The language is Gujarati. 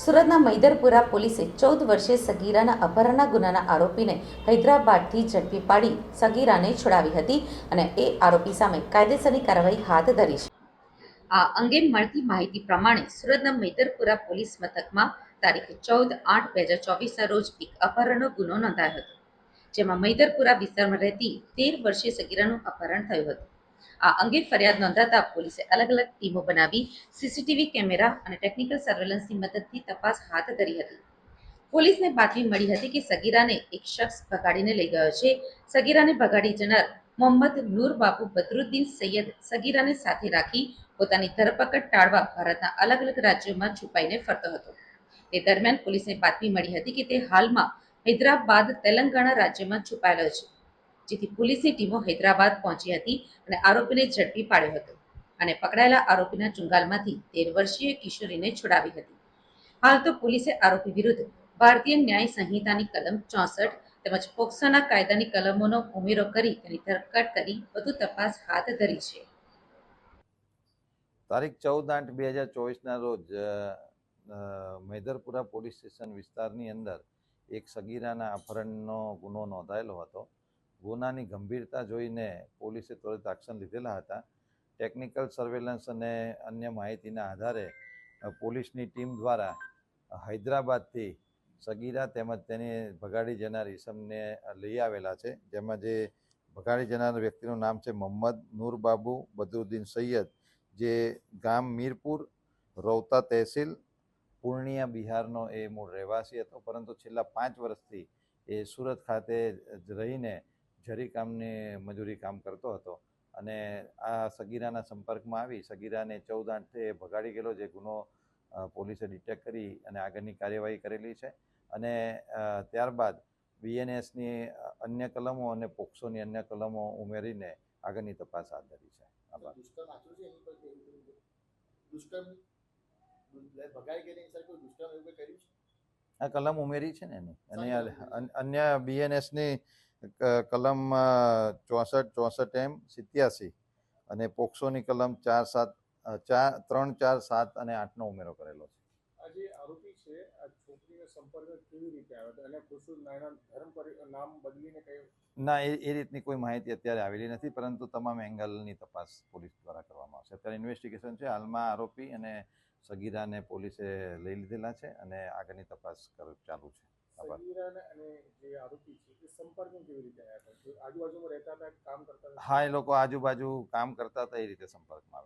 સુરતના મૈદરપુરા પોલીસે 14 વર્ષીય સગીરાના અપહરણના ગુનાના આરોપીને હૈદરાબાદથી ઝડપી પાડી સગીરાને છોડાવી હતી અને એ આરોપી સામે કાયદેસરની કાર્યવાહી હાથ ધરી છે. આ અંગે મળતી માહિતી પ્રમાણે સુરતના મૈદરપુરા પોલીસ મથકમાં તારીખ 14/8/2024ના રોજ એક અપહરણનો ગુનો નોંધાયો હતો, જેમાં મૈદરપુરા વિસ્તારમાં રહેતી 13 વર્ષીય સગીરાનું અપહરણ થયું હતું. આ અંગે ફરિયાદ નોંધાતા પોલીસે અલગ અલગ ટીમો બનાવી સીસીટીવી કેમેરા અને ટેકનિકલ સર્વેલન્સની મદદથી તપાસ હાથ ધરી હતી. પોલીસને બાતમી મળી હતી કે સગીરાને એક શખ્સ ભગાડીને લઈ ગયો છે. સગીરાને ભગાડી જનાર મોહમ્મદ નૂર બાબુ બદરુદ્દીન સૈયદ સગીરાને સાથે રાખી પોતાની ધરપકડ ટાળવા ભારતના અલગ અલગ રાજ્યોમાં છુપાઈને ફરતો હતો. તે દરમિયાન પોલીસને બાતમી મળી હતી કે તે હાલમાં હૈદરાબાદ તેલંગાણા રાજ્યમાં છુપાયેલો છે, જેથી પોલીસની ટીમો હૈદરાબાદ પહોંચી હતી અને આરોપીને ઝડપી પાડ્યો હતો અને પકડાયેલા આરોપીના ચુંગાલમાંથી 13 વર્ષીય કિશોરીને છોડાવી હતી. હાલ તો પોલીસે આરોપી વિરુદ્ધ ભારતીય ન્યાય સંહિતાની કલમ 64 તેમજ પોક્સોના કાયદાની કલમોનો ઉમેરો કરી તેની ધરપકડ કરી વધુ તપાસ હાથ ધરી છે. તારીખ 14/8/2024ના રોજ મૈદરપુરા પોલીસ સ્ટેશન વિસ્તારની અંદર એક સગીરાના અપહરણનો ગુનો નોંધાયેલો હતો. ગુનાની ગંભીરતા જોઈને પોલીસે ત્વરિત એક્શન લીધેલા હતા. ટેકનિકલ સર્વેલન્સ અને અન્ય માહિતીના આધારે પોલીસની ટીમ દ્વારા હૈદરાબાદથી સગીરા તેમજ તેની ભગાડી જનાર ઈસમને લઈ આવેલા છે, જેમાં જે ભગાડી જનાર વ્યક્તિનું નામ છે મોહમ્મદ નૂર બાબુ બદરુદ્દીન સૈયદ, જે ગામ મીરપુર, રૌતા તહેસીલ, પૂર્ણિયા, બિહારનો એ મૂળ રહેવાસી હતો, પરંતુ છેલ્લા 5 વર્ષથી એ સુરત ખાતે રહીને જરી કામની મજૂરી કામ કરતો હતો અને આ સગીરાના સંપર્કમાં આવી સગીરાને 14/8 ભગાડી ગયેલો, જે ગુનો પોલીસે ડિટેક્ટ કરી અને આગળની કાર્યવાહી કરેલી છે. અને ત્યારબાદ બીએનએસની અન્ય કલમો અને પોક્સોની અન્ય કલમો ઉમેરીને આગળની તપાસ હાથ ધરી છે. આભાર. આ કલમ ઉમેરી છે ને એની, અને અન્ય બીએનએસની કલમ 64, 64M, 87 અને પોક્સોની કલમ 3, 4, 7 અને 8નો ઉમેરો કરેલો છે. આ જે આરોપી છે આ છોકરીના સંપર્કમાં કેવી રીતે આવ્યો હતો અને ખુશું નામ બદલીને કઈ? ના, એ રીતની કોઈ માહિતી અત્યારે આવેલી નથી, પરંતુ તમામ એંગલની તપાસ પોલીસ દ્વારા કરવામાં આવશે. અત્યારે ઇન્વેસ્ટિગેશન છે. હાલમાં આરોપી અને સગીરાને પોલીસે લઈ લીધેલા છે અને આગળની તપાસ ચાલુ છે. સગીરાને અને જે આરોપી છે એ સંપર્કમાં કેવી રીતે આવ્યા હતા? આજુબાજુમાં રહેતા હતા, કામ કરતા હતા? હા, એ લોકો આજુબાજુ કામ કરતા હતા, એ રીતે સંપર્કમાં આવેલા.